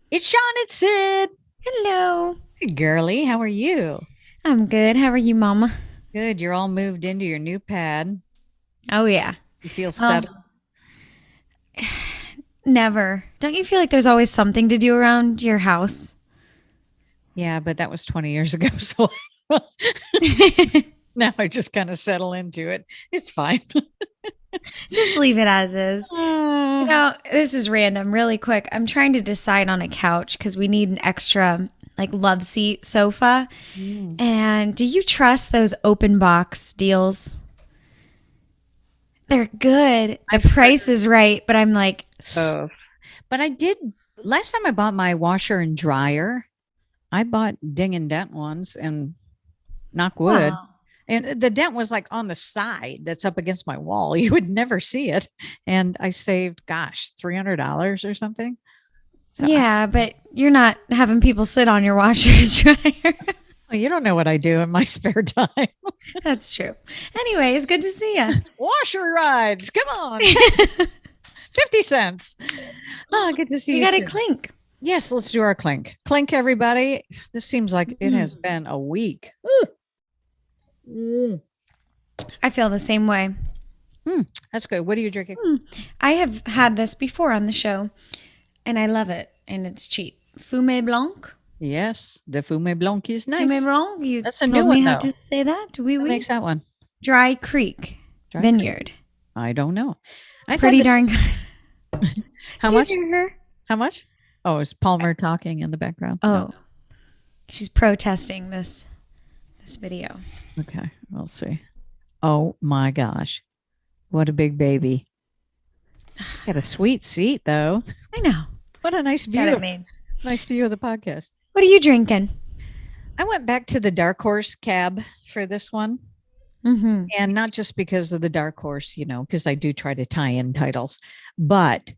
It's Shawn and Cyd. Hello. Hey, girly, how are you? I'm good. How are you, Mama? Good. You're all moved into your new pad. Oh, yeah. You feel settled? Well, never. Don't you feel like there's always something to do around your house? Yeah, but that was 20 years ago. So now I just kind of settle into it. It's fine. Just leave it as is. Uh, This is random, really quick. I'm trying to decide on a couch because we need an extra, like, love seat sofa. mm, And do you trust those open box deals? They're good. The I've heard price is right, but I'm like, both. But I did last time I bought my washer and dryer, I bought ding and dent ones and knock wood. well, And the dent was like on the side that's up against my wall. You would never see it. And I saved, gosh, $300 or something. So yeah, but you're not having people sit on your washer and dryer. well, you don't know what I do in my spare time. That's true. Anyways, good to see you. Washer rides. Come on. 50 cents. Oh, good to see We you got a too. clink. Yes, let's do our clink. Clink, everybody. This seems like it has Mm. been a week. Mm. I feel the same way. That's good. What are you drinking? Mm. I have had this before on the show, and I love it, and it's cheap. Fume Blanc. Yes, the Fume Blanc is Fume nice. Blanc. You That's a new told me one, how though. to say that. Oui, What oui. makes that one? Dry Creek Dry Creek. Vineyard. I don't know. I've had Pretty this. darn good. How Do you much? hear her? How much? Oh, is Palmer talking in the background? No. Oh, she's protesting this video. Okay, we'll see. Oh my gosh. What a big baby. She's got a sweet seat though. I know. What a nice Got view. it made. Nice view of the podcast. What are you drinking? I went back to the Dark Horse cab for this one. Mm-hmm. And not just because of the Dark Horse, because I do try to tie in titles, but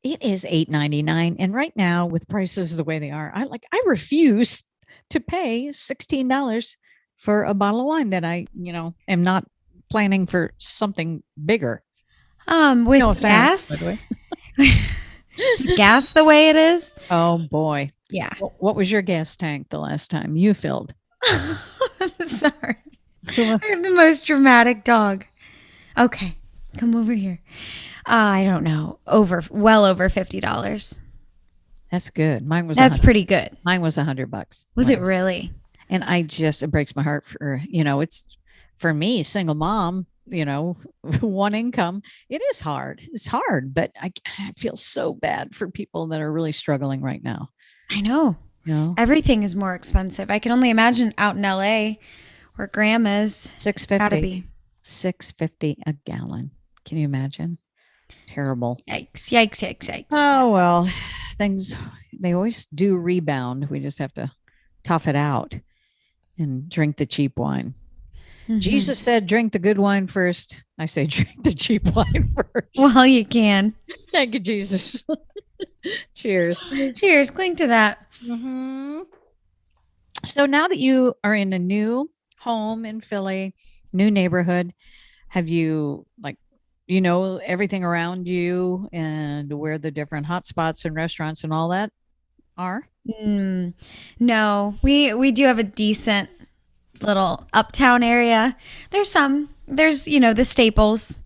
it is $8.99. And right now, with prices the way they are, I refuse to pay $16 for a bottle of wine that am not planning for something bigger. No With offense, by gas, the way. gas the way it is. Oh boy. Yeah. What was your gas tank the last time you filled? I'm sorry. I have the most dramatic dog. Okay, come over here. I don't know. Well over $50. That's good. That's pretty good. Mine was $100. Was it really? And it breaks my heart for, it's for me, single mom, one income. It is hard. It's hard, but I feel so bad for people that are really struggling right now. I know. You know, Everything is more expensive. I can only imagine out in LA where grandma's six gotta fifty, be. 650 a gallon. Can you imagine? Terrible. Yikes, yikes, yikes, yikes. Oh, well, things, they always do rebound. We just have to tough it out and drink the cheap wine. Mhm. Jesus said, drink the good wine first. I say, drink the cheap wine first. Well, you can. Thank you, Jesus. Cheers. Cheers. Cling to that. Mm-hmm. So now that you are in a new home in Philly, new neighborhood, have you everything around you and where the different hot spots and restaurants and all that are? Mm, no, we do have a decent little uptown area. There's the staples,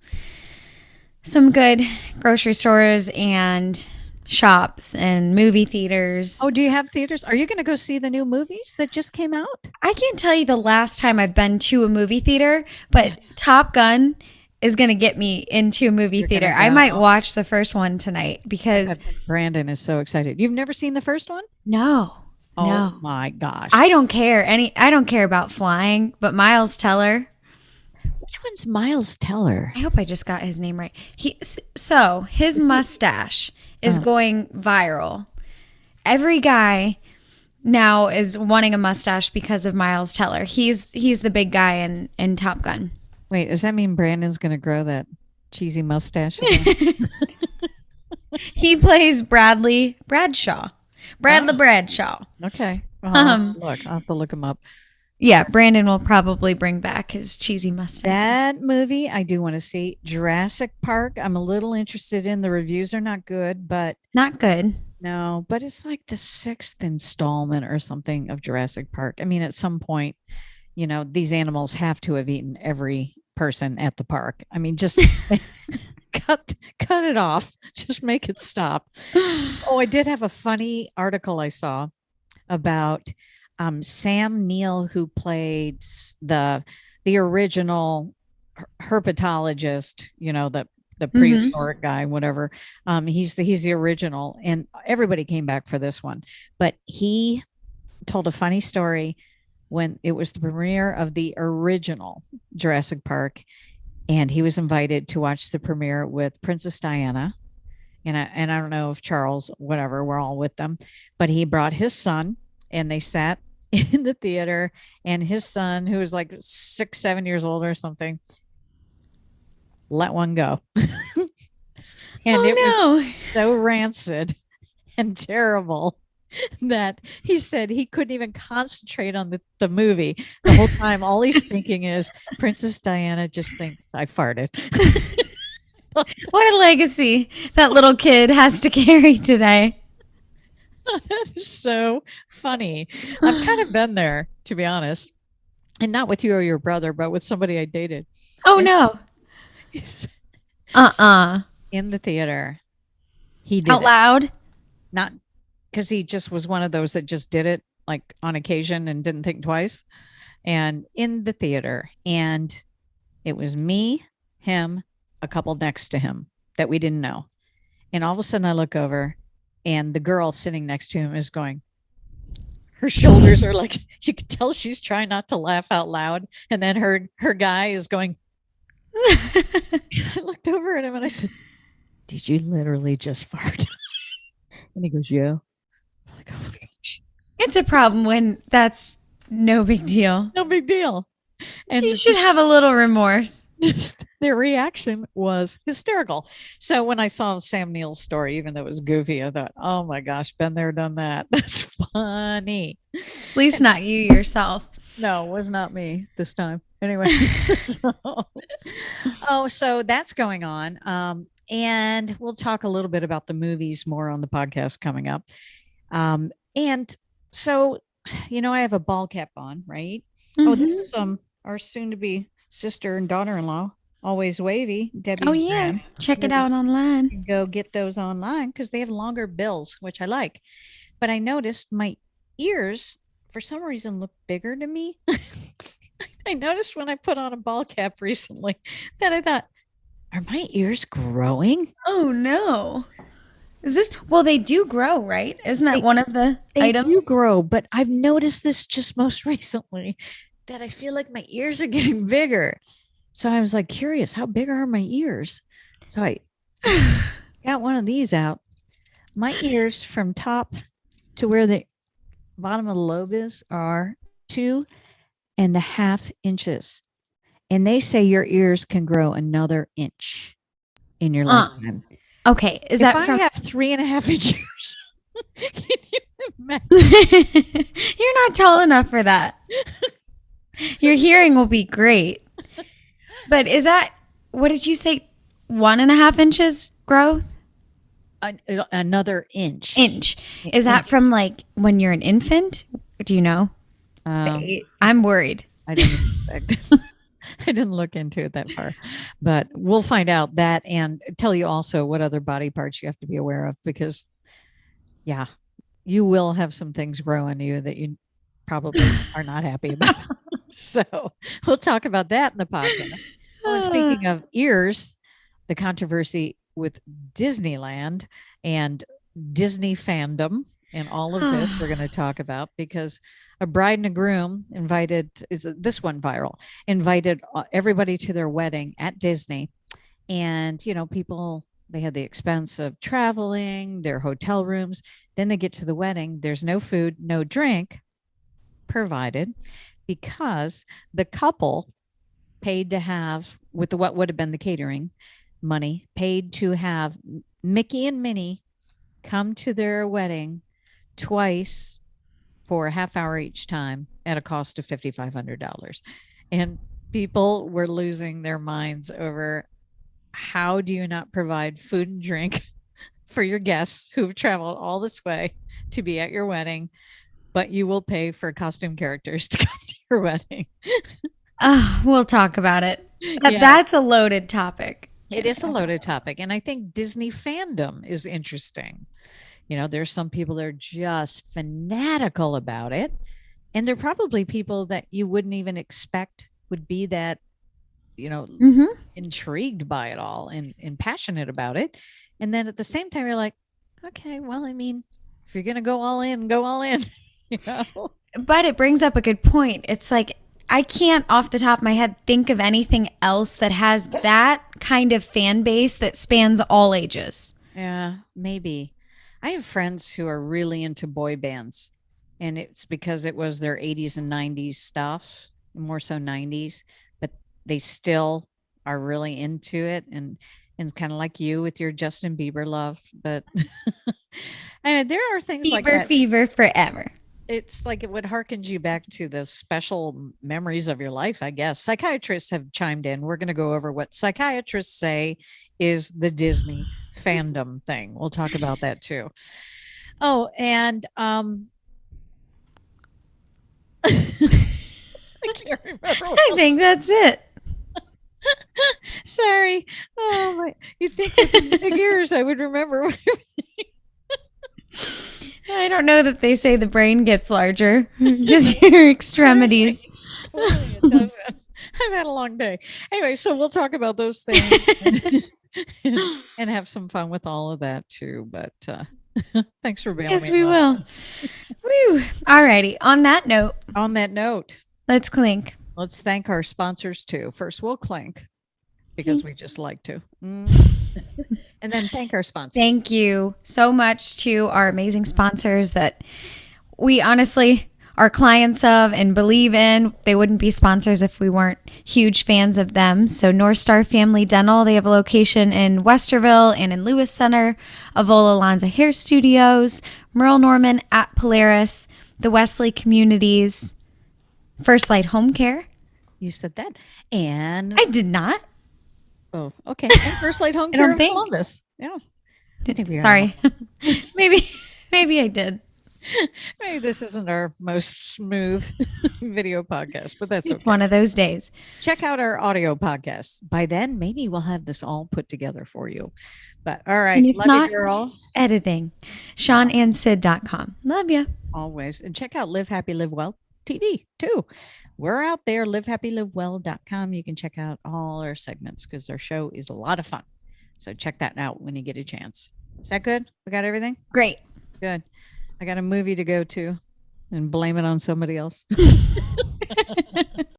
some good grocery stores and shops and movie theaters. Oh, do you have theaters? Are you going to go see the new movies that just came out? I can't tell you the last time I've been to a movie theater, but Top Gun is going to get me into a movie You're theater. gonna I might go. watch the first one tonight because Brandon is so excited. You've never seen the first one? no, Oh no. my gosh. I don't care I don't care about flying, but Miles Teller, Which one's Miles Teller? I hope I just got his name right. His mustache is going viral. Every guy now is wanting a mustache because of Miles Teller. He's the big guy in Top Gun. Wait, does that mean Brandon's going to grow that cheesy mustache again? He plays Bradshaw. Bradley Oh, Bradshaw. okay. Um, I'll have to look him up. yeah, Brandon will probably bring back his cheesy mustache. That movie I do want to see. Jurassic Park. I'm a little interested in. The reviews are not good, but Not good. No, but it's like the sixth installment or something of Jurassic Park. I mean, at some point, these animals have to have eaten every person at the park. I mean, just cut it off. Just make it stop. Oh, I did have a funny article I saw about Sam Neill, who played the original herpetologist, the prehistoric guy, whatever. He's the original, and everybody came back for this one. But he told a funny story when it was the premiere of the original Jurassic Park, and he was invited to watch the premiere with Princess Diana. And I don't know if Charles, whatever, we're all with them, but he brought his son, and they sat in the theater, and his son, who was like 6, 7 years old or something, let one go. And it was so rancid and terrible that he said he couldn't even concentrate on the movie the whole time. All he's thinking is Princess Diana just thinks I farted. What a legacy that little kid has to carry today. That is so funny. I've kind of been there, to be honest, and not with you or your brother, but with somebody I dated. Oh, no. In the theater. He did out loud? Not because he just was one of those that just did it like on occasion and didn't think twice. And in the theater, and it was me, him, a couple next to him that we didn't know. And all of a sudden I look over, and the girl sitting next to him is going, her shoulders are like, you can tell she's trying not to laugh out loud. And then her guy is going. And I looked over at him and I said, did you literally just fart? And he goes, yeah. I'm like, oh my gosh. It's a problem when that's no big deal. No big deal. And you should have a little remorse. Their reaction was hysterical. So when I saw Sam Neill's story, even though it was goofy, I thought, oh my gosh, been there, done that. That's funny. At least not you yourself. No, it was not me this time. Anyway. So that's going on. And we'll talk a little bit about the movies more on the podcast coming up. And so, I have a ball cap on, right? Mm-hmm. Oh, this is our soon-to-be sister and daughter-in-law, Always Wavy, Debbie's. Oh, yeah. Brand. Check it out online. Go get those online because they have longer bills, which I like. But I noticed my ears, for some reason, look bigger to me. I noticed when I put on a ball cap recently that I thought, are my ears growing? Oh, no. Is this? Well, they do grow, right? Isn't that one of the items? They do grow, but I've noticed this just most recently that I feel like my ears are getting bigger. So I was like curious, how big are my ears? So I got one of these out. My ears from top to where the bottom of the lobe is are 2.5 inches. And they say your ears can grow another inch in your lifetime. Okay. Is that from? I have 3.5 inch ears. Can you imagine? You're not tall enough for that. Your hearing will be great. But is that, what did you say? 1.5 inches growth? Another inch. Is that from like when you're an infant? Do you know? I'm worried. I didn't expect. I didn't look into it that far, but we'll find out that and tell you also what other body parts you have to be aware of because, yeah, you will have some things grow in you that you probably are not happy about. So we'll talk about that in the podcast. Speaking of ears, the controversy with Disneyland and Disney fandom and all of this we're going to talk about because a bride and a groom invited everybody to their wedding at Disney. And, people, they had the expense of traveling, their hotel rooms. Then they get to the wedding. There's no food, no drink provided because the couple paid to have, with what would have been the catering money, paid to have Mickey and Minnie come to their wedding twice for a half hour each time at a cost of $5,500. And people were losing their minds over how do you not provide food and drink for your guests who've traveled all this way to be at your wedding, but you will pay for costume characters to come to your wedding. We'll talk about it. Yeah. That's a loaded topic. It is a loaded topic. And I think Disney fandom is interesting. There's some people that are just fanatical about it. And they're probably people that you wouldn't even expect would be that, intrigued by it all and passionate about it. And then at the same time, you're like, okay, well, I mean, if you're going to go all in, go all in. But it brings up a good point. It's like, I can't off the top of my head think of anything else that has that kind of fan base that spans all ages. Yeah, maybe. I have friends who are really into boy bands, and it's because it was their 80s and 90s stuff, more so 90s, but they still are really into it, and kind of like you with your Justin Bieber love. But I mean, there are things like that. Fever forever. It's like it would harken you back to the special memories of your life, I guess. Psychiatrists have chimed in. We're going to go over what psychiatrists say is the Disney fandom thing. We'll talk about that too. Oh, and I can't remember. I think that's it. Sorry. Oh my! You'd think with these big ears I would remember everything. I don't know that they say the brain gets larger, just your extremities. It doesn't. I've had a long day. Anyway, so we'll talk about those things and have some fun with all of that too. But thanks for being Yes, we will. Woo. All righty. On that note, let's clink. Let's thank our sponsors too. First, we'll clink because we just like to. And then thank our sponsors. Thank you so much to our amazing sponsors that we honestly are clients of and believe in. They wouldn't be sponsors if we weren't huge fans of them. So North Star Family Dental, they have a location in Westerville and in Lewis Center, Avola Lanza Hair Studios, Merle Norman at Polaris, the Wesley Communities, First Light Home Care. You said that. And I did not. Oh, okay. And First Light Home Care in Columbus. Yeah. I think we Sorry. maybe I did. Maybe this isn't our most smooth video podcast, but that's It's one of those days. Check out our audio podcast. By then, maybe we'll have this all put together for you. But all right. Love you, girl. Editing. ShawnandCyd.com. Love you. Always. And check out Live Happy, Live Well TV too. We're out there, livehappylivewell.com. You can check out all our segments because our show is a lot of fun. So check that out when you get a chance. Is that good? We got everything? Great. Good. I got a movie to go to and blame it on somebody else.